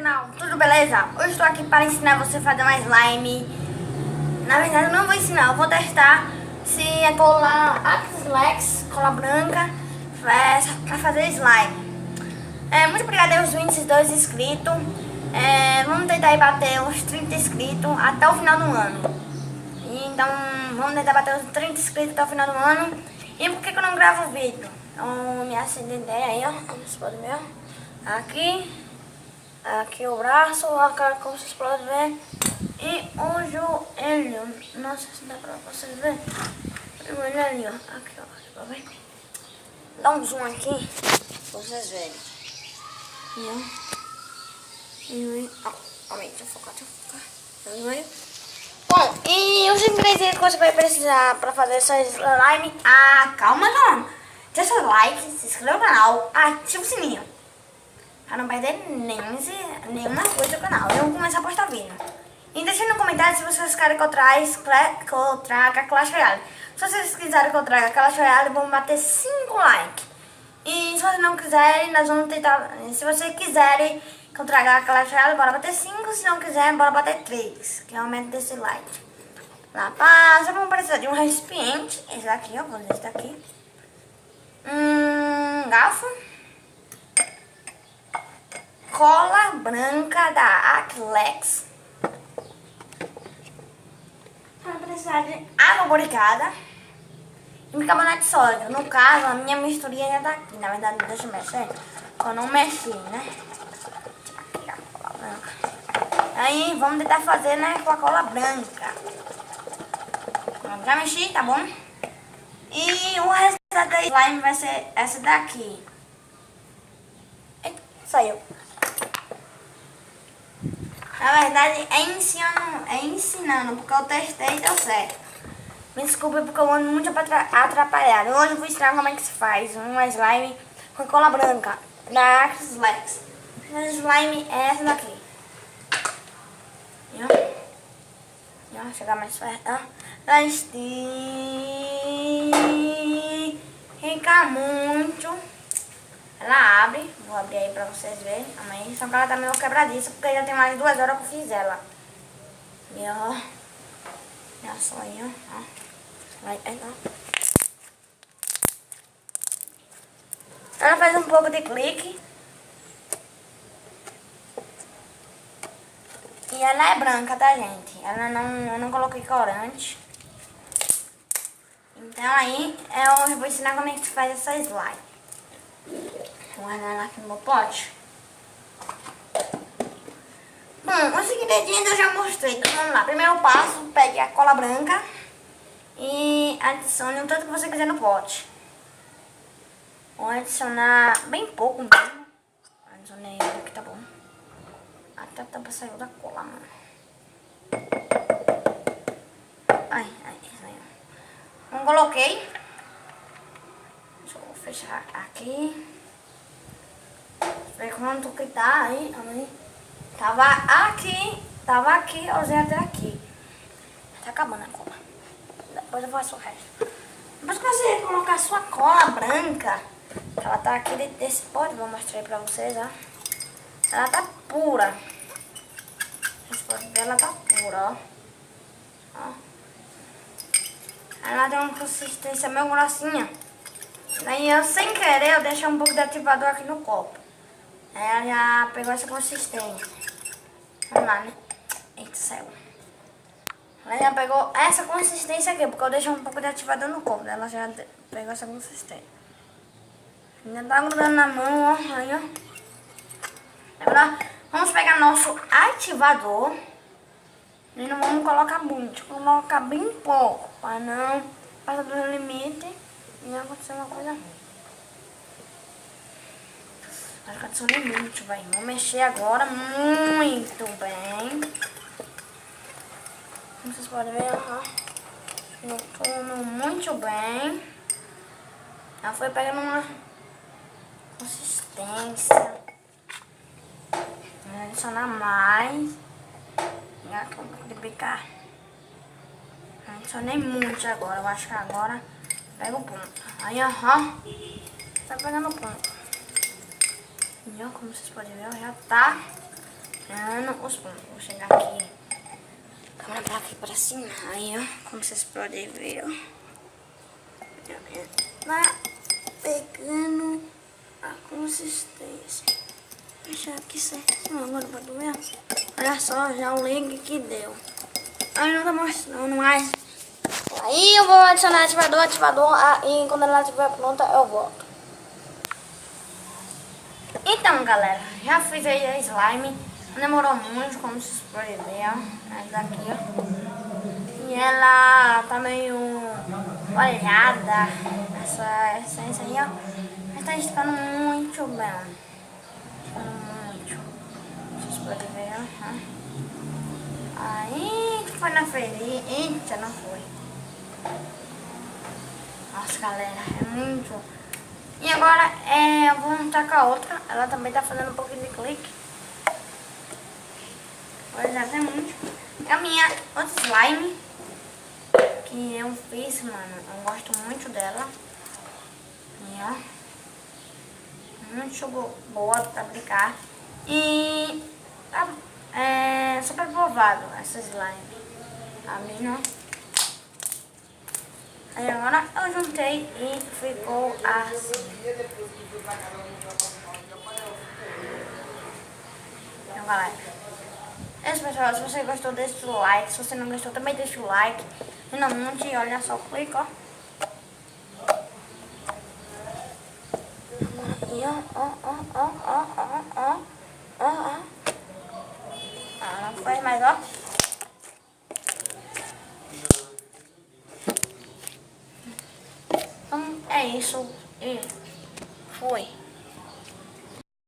canal, tudo beleza? Hoje estou aqui para ensinar você a fazer uma slime. Na verdade eu não vou ensinar, eu vou testar se é cola Acrylex, cola branca, para fazer slime. Muito obrigada aos 22 inscritos. Vamos tentar aí bater os 30 inscritos até o final do ano. Então vamos tentar bater os 30 inscritos até o final do ano. E por que eu não gravo vídeo? Então me acendendo aí, ó, como vocês podem ver. Aqui o braço, a cara como vocês podem ver. E o joelho. Nossa, se dá pra vocês verem. O joelho ali, ó. Aqui, ó. Pra ver. Dá um zoom aqui pra vocês verem. Deixa eu focar. Bom, e os ingredientes que você vai precisar pra fazer essa slime. Calma, não. Deixa o like, se inscreva no canal, ativa o sininho para não perder nenhuma coisa do canal. Eu vou começar a postar vídeo. E deixe no comentário se vocês querem que eu traga Clash Royale. Se vocês quiserem que eu traga Clash Royale, vamos bater 5 likes. E se vocês não quiserem, nós vamos tentar. Se vocês quiserem que eu traga Clash Royale, bora bater 5. Se não quiserem, bora bater 3. Que é o aumento desse like. Rapaz, vamos precisar de um recipiente. Esse daqui, ó. Vou usar esse daqui. Garfo. Cola branca da Acrylex. Vamos precisar de água boricada e bicarbonato de sódio. No caso, a minha misturinha já tá aqui. Na verdade, deixa eu mexer. Eu não mexi, né? Aqui a cola branca. Aí, vamos tentar fazer, né, com a cola branca. Já mexi, tá bom? E o resultado da slime vai ser essa daqui. Eita, saiu. Na verdade é ensinando, porque eu testei e deu certo. Me desculpe porque eu ando muito atrapalhado. Hoje eu vou ensinar como é que se faz uma slime com cola branca da Acrylex. A slime é essa daqui. Vou chegar mais perto. Ela estica muito. Ela abre, vou abrir aí pra vocês verem. Amanhã, só que ela tá meio quebradiça, porque já tem mais de 2 horas que eu fiz ela. E ó, já só aí, ó. Ela faz um pouco de clique. E ela é branca, tá, gente? Eu não coloquei corante. Então aí, eu vou ensinar como é que se faz essa slime. Vou guardar ela aqui no meu pote. Bom, os ingredientes eu já mostrei, então vamos lá. Primeiro passo, pegue a cola branca e adicione o tanto que você quiser no pote. Vou adicionar bem pouco mesmo. Adicionei ele aqui, tá bom. Até a tampa saiu da cola, mano. Ai, saiu. Então coloquei. Deixa eu fechar aqui. Ver quanto que tá aí. Tava aqui, eu usei até aqui. Tá acabando a cola. Depois eu faço o resto. Depois que você colocar a sua cola branca, ela tá aqui dentro desse pote, vou mostrar aí pra vocês, ó. Ela tá pura. Vocês podem ver, ela tá pura, ó. Ela tem uma consistência meio grossinha. Daí eu, sem querer, eu deixei um pouco de ativador aqui no copo. Aí ela já pegou essa consistência. Vamos lá, né? Eita, saiu. Ela já pegou essa consistência aqui, porque eu deixei um pouco de ativador no copo. Ela já pegou essa consistência. Ainda tá grudando na mão, ó. Aí, ó. Agora, vamos pegar nosso ativador. E não vamos colocar muito. Colocar bem pouco, para não passar do limite e não acontecer uma coisa ruim. Acho que adicionei muito, velho. Vou mexer agora muito bem. Como vocês podem ver, ó. Juntando muito bem. Ela foi pegando uma consistência. Vou adicionar mais. De picar. Adicionei muito agora. Eu acho que agora pega o ponto. Aí, ó. Tá pegando o ponto. E ó, como vocês podem ver, já tá os pontos. Vou chegar aqui. Câmera pra aqui pra cima. Aí, ó. Como vocês podem ver, ó. Tá pegando a consistência. Deixar aqui certinho agora pra doer. Olha só, já o link que deu. Aí não tá mostrando mais. Aí eu vou adicionar ativador. E quando ela estiver pronta, eu volto. Então, galera, já fiz aí a slime. Não demorou muito, como vocês podem ver, ó. Essa daqui, ó. E ela tá meio molhada. Essa essência aí, ó. Mas tá ficando muito bem. Ficando muito. Vocês podem ver, ó. Aí, que foi na feira. Eita, não foi. Nossa, galera, é muito. E agora eu vou montar com a outra. Ela também tá fazendo um pouquinho de clique. Agora já tem muito. É a minha outra slime. Que eu fiz, mano. Eu gosto muito dela. E ó. Muito boa pra aplicar. E é super provado essa slime. Tá vendo? Aí agora eu juntei e ficou assim. Então, galera. É isso, pessoal. Se você gostou, deixa o like. Se você não gostou, também deixa o like. E não monte, olha só, clica, ó. E ó. Não faz mais, ó. Então é isso.